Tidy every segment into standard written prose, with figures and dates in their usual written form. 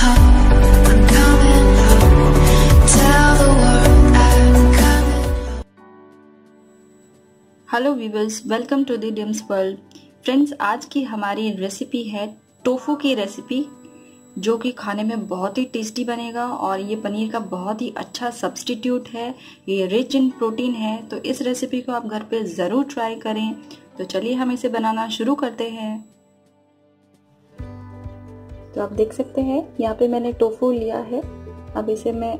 home, I'm coming home. Tell the world I'm coming home. Hello viewers, welcome to the Dims world. Friends, आज की हमारी recipe है tofu की recipe, जो कि खाने में बहुत ही टेस्टी बनेगा और ये पनीर का बहुत ही अच्छा सब्स्टिट्यूट है। ये रिच इन प्रोटीन है, तो इस रेसिपी को आप घर पे ज़रूर ट्राई करें। तो चलिए हम इसे बनाना शुरू करते हैं। तो आप देख सकते हैं यहाँ पे मैंने टोफू लिया है। अब इसे मैं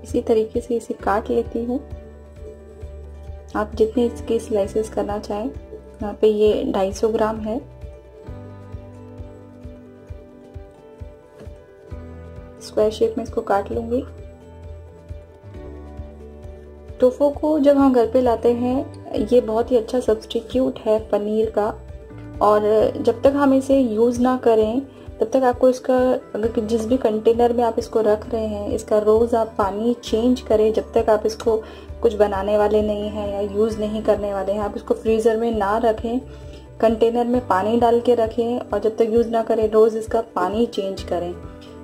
इसी तरीके से इसे काट लेती हूँ। आप जितने इसके स्लाइसेस करना चाहें। यहाँ पे ये 250 ग्राम है। स्क्वायर शेप में इसको काट लूंगी। टोफू को जब हम घर पे लाते हैं, ये बहुत ही अच्छा सब्स्टिट्यूट है पनीर का, और जब तक हम इसे यूज़ ना करें तब तक आपको इसका, अगर जिस भी कंटेनर में आप इसको रख रहे हैं, इसका रोज़ आप पानी चेंज करें। जब तक आप इसको कुछ बनाने वाले नहीं हैं या यूज़ नहीं करने वाले हैं, आप इसको फ्रीज़र में ना रखें, कंटेनर में पानी डाल के रखें और जब तक यूज़ ना करें रोज़ इसका पानी चेंज करें।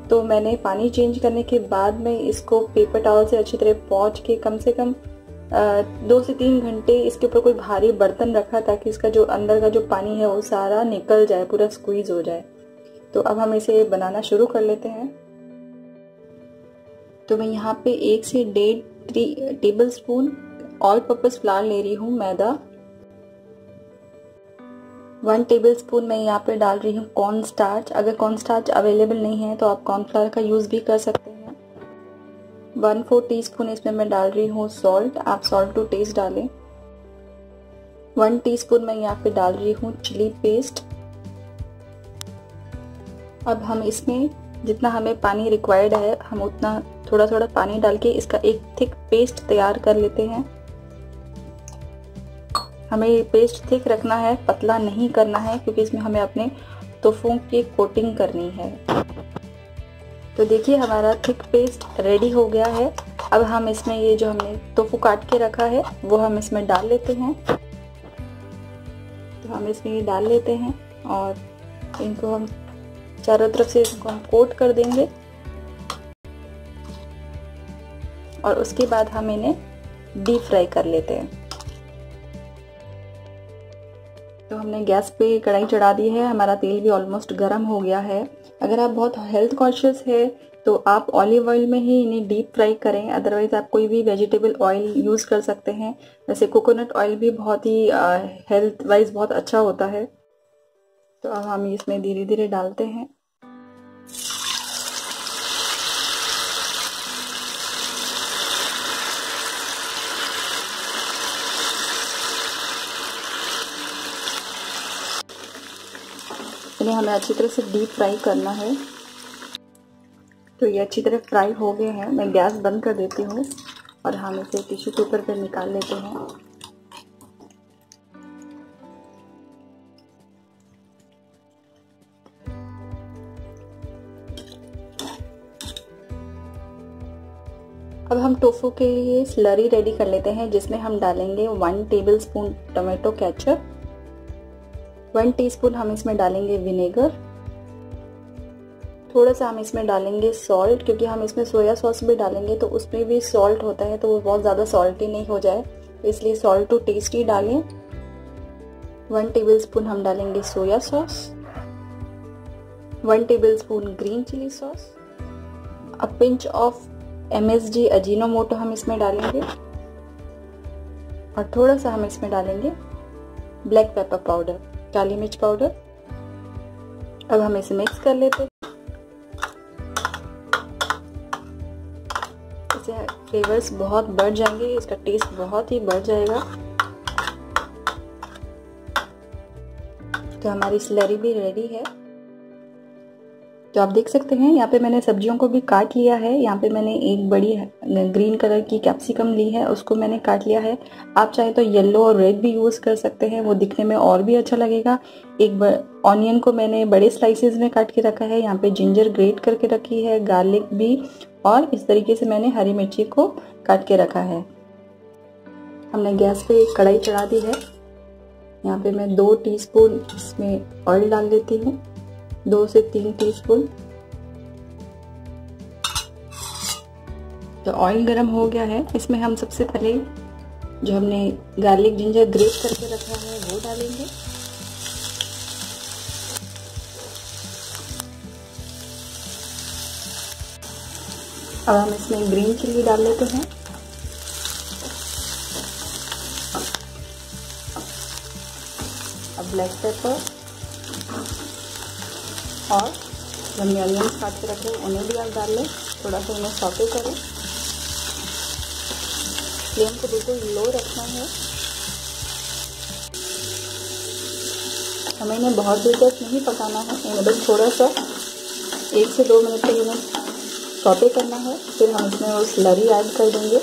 तो मैंने पानी चेंज करने के बाद में इसको पेपर टॉवल से अच्छी तरह पोंछ के कम से कम 2 से 3 घंटे इसके ऊपर कोई भारी बर्तन रखा, ताकि इसका जो अंदर का जो पानी है वो सारा निकल जाए, पूरा स्क्वीज हो जाए। तो अब हम इसे बनाना शुरू कर लेते हैं। तो मैं यहाँ पे 1 से 1.5 table spoon all purpose flower ले रही हूँ, मैदा। 1 टेबल स्पून मैं यहाँ पे डाल रही हूँ कॉर्न स्टार्च। अगर कॉर्न स्टार्च अवेलेबल नहीं है तो आप कॉर्नफ्लावर का यूज़ भी कर सकते हैं। 1/4 टीस्पून इसमें मैं डाल रही हूँ सॉल्ट। आप सॉल्ट टू टेस्ट डालें। 1 टीस्पून मैं यहाँ पे डाल रही हूँ चिली पेस्ट। अब हम इसमें जितना हमें पानी रिक्वायर्ड है, हम उतना थोड़ा थोड़ा पानी डाल के इसका एक थिक पेस्ट तैयार कर लेते हैं। हमें पेस्ट थिक रखना है, पतला नहीं करना है, क्योंकि इसमें हमें अपने टोफू की कोटिंग करनी है। तो देखिए हमारा थिक पेस्ट रेडी हो गया है। अब हम इसमें ये जो हमने टोफू काट के रखा है वो हम इसमें डाल लेते हैं। तो हम इसमें ये डाल लेते हैं और इनको हम चारों तरफ से इसको हम कोट कर देंगे और उसके बाद हम इन्हें डीप फ्राई कर लेते हैं। तो हमने गैस पे कढ़ाई चढ़ा दी है। हमारा तेल भी ऑलमोस्ट गर्म हो गया है। अगर आप बहुत हेल्थ कॉन्शियस है तो आप ऑलिव ऑयल में ही इन्हें डीप फ्राई करें, अदरवाइज आप कोई भी वेजिटेबल ऑयल यूज़ कर सकते हैं। वैसे कोकोनट ऑयल भी बहुत ही हेल्थ वाइज बहुत अच्छा होता है। तो अब हम इसमें धीरे धीरे डालते हैं। इन्हें हमें अच्छी तरह से डीप फ्राई करना है। तो ये अच्छी तरह फ्राई हो गए हैं। मैं गैस बंद कर देती हूँ और हम इसे टिश्यू पेपर पर निकाल लेते हैं। अब हम टोफू के लिए स्लरी रेडी कर लेते हैं, जिसमें हम डालेंगे 1 table spoon tomato ketchup, 1 teaspoon हम इसमें डालेंगे विनेगर, थोड़ा सा हम इसमें डालेंगे सॉल्ट, क्योंकि हम इसमें सोया सॉस भी डालेंगे तो उसमें भी सॉल्ट होता है, तो वो बहुत ज़्यादा सॉल्टी नहीं हो जाए, तो इसलिए सॉल्ट टू टेस्ट ही डालें। 1 टेबल स्पून हम डालेंगे soya sauce, 1 table spoon green chili sauce, a pinch of MSG Ajinomoto हम इसमें डालेंगे और थोड़ा सा हम इसमें डालेंगे ब्लैक पेपर पाउडर, काली मिर्च पाउडर। अब हम इसे मिक्स कर लेते हैं। इससे फ्लेवर्स बहुत बढ़ जाएंगे, इसका टेस्ट बहुत ही बढ़ जाएगा। तो हमारी स्लरी भी रेडी है। तो आप देख सकते हैं यहाँ पे मैंने सब्जियों को भी काट लिया है। यहाँ पे मैंने एक बड़ी ग्रीन कलर की कैप्सिकम ली है, उसको मैंने काट लिया है। आप चाहे तो येलो और रेड भी यूज़ कर सकते हैं, वो दिखने में और भी अच्छा लगेगा। एक ऑनियन को मैंने बड़े स्लाइसेस में काट के रखा है। यहाँ पे जिंजर ग्रेट करके रखी है, गार्लिक भी, और इस तरीके से मैंने हरी मिर्ची को काट के रखा है। हमने गैस पे एक कढ़ाई चढ़ा दी है। यहाँ पे मैं 2 टीस्पून इसमें ऑयल डाल देती हूँ, 2 से 3 टीस्पून। तो ऑयल गरम हो गया है, इसमें हम सबसे पहले जो हमने गार्लिक जिंजर ग्रेट करके रखा है वो डालेंगे। अब हम इसमें ग्रीन चिल्ली डाल लेते हैं। अब ब्लैक पेपर और जो हमने अनियंस काट के रखे उन्हें भी आप डाल लें। थोड़ा सा इन्हें सौटे करें। फ्लेम को बिल्कुल लो रखना है। हमें इन्हें बहुत देर तक नहीं पकाना है, इन्हें बस थोड़ा सा 1 से 2 मिनट तक इन्हें सौटे करना है। फिर हम इसमें वो स्लरी ऐड कर देंगे।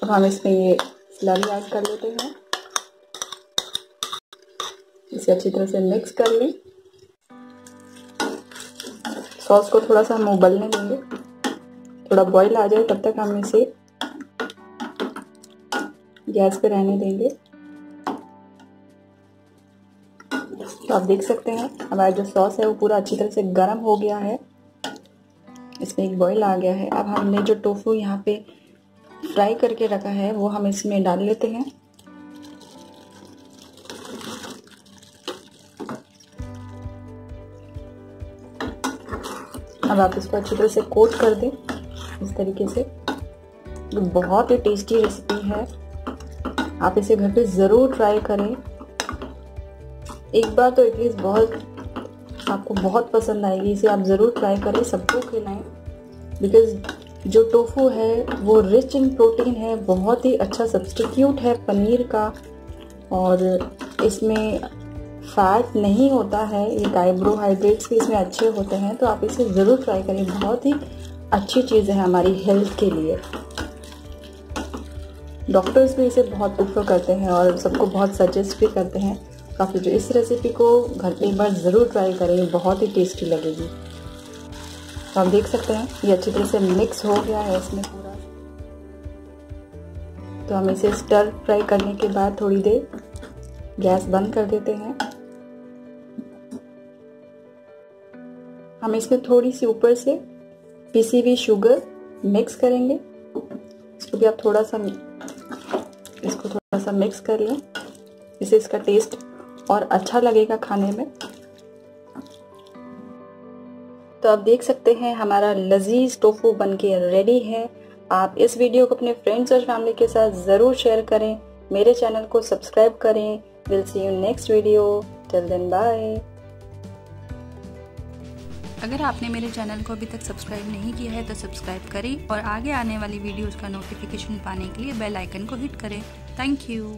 अब हम इसमें ये स्लरी ऐड कर लेते हैं। इसे अच्छी तरह से मिक्स कर लें। सॉस को थोड़ा सा हम उबलने देंगे, थोड़ा बॉईल आ जाए तब तक हम इसे गैस पे रहने देंगे। तो आप देख सकते हैं हमारा जो सॉस है वो पूरा अच्छी तरह से गर्म हो गया है। इसमें एक बॉईल आ गया है। अब हमने जो टोफू यहाँ पे फ्राई करके रखा है वो हम इसमें डाल लेते हैं। अब आप इसको अच्छी तरह से कोट कर दें इस तरीके से। तो बहुत ही टेस्टी रेसिपी है, आप इसे घर पे ज़रूर ट्राई करें। एक बार तो एटलीस्ट आपको बहुत पसंद आएगी। इसे आप ज़रूर ट्राई करें, सबको खिलाएं। बिकॉज़ जो टोफू है वो रिच इन प्रोटीन है, बहुत ही अच्छा सब्स्टिट्यूट है पनीर का, और इसमें फैट नहीं होता है। ये कार्बोहाइड्रेट्स भी इसमें अच्छे होते हैं। तो आप इसे ज़रूर ट्राई करें, बहुत ही अच्छी चीज़ है हमारी हेल्थ के लिए। डॉक्टर्स भी इसे बहुत प्रेफर करते हैं और सबको बहुत सजेस्ट भी करते हैं। तो आप जो इस रेसिपी को घर पे एक बार ज़रूर ट्राई करें, बहुत ही टेस्टी लगेगी। तो आप देख सकते हैं ये अच्छी तरह से मिक्स हो गया है इसमें पूरा। तो हम इसे स्टर फ्राई करने के बाद थोड़ी देर गैस बंद कर देते हैं। हम इसमें थोड़ी सी ऊपर से पिसी हुई शुगर मिक्स करेंगे। इसको भी आप थोड़ा सा मिक्स कर लें, इससे इसका टेस्ट और अच्छा लगेगा खाने में। तो आप देख सकते हैं हमारा लजीज टोफू बनके रेडी है। आप इस वीडियो को अपने फ्रेंड्स और फैमिली के साथ ज़रूर शेयर करें। मेरे चैनल को सब्सक्राइब करें। Will see you next video. Till then bye. अगर आपने मेरे चैनल को अभी तक सब्सक्राइब नहीं किया है तो सब्सक्राइब करें और आगे आने वाली वीडियोस का नोटिफिकेशन पाने के लिए बेल आइकन को हिट करें। Thank you.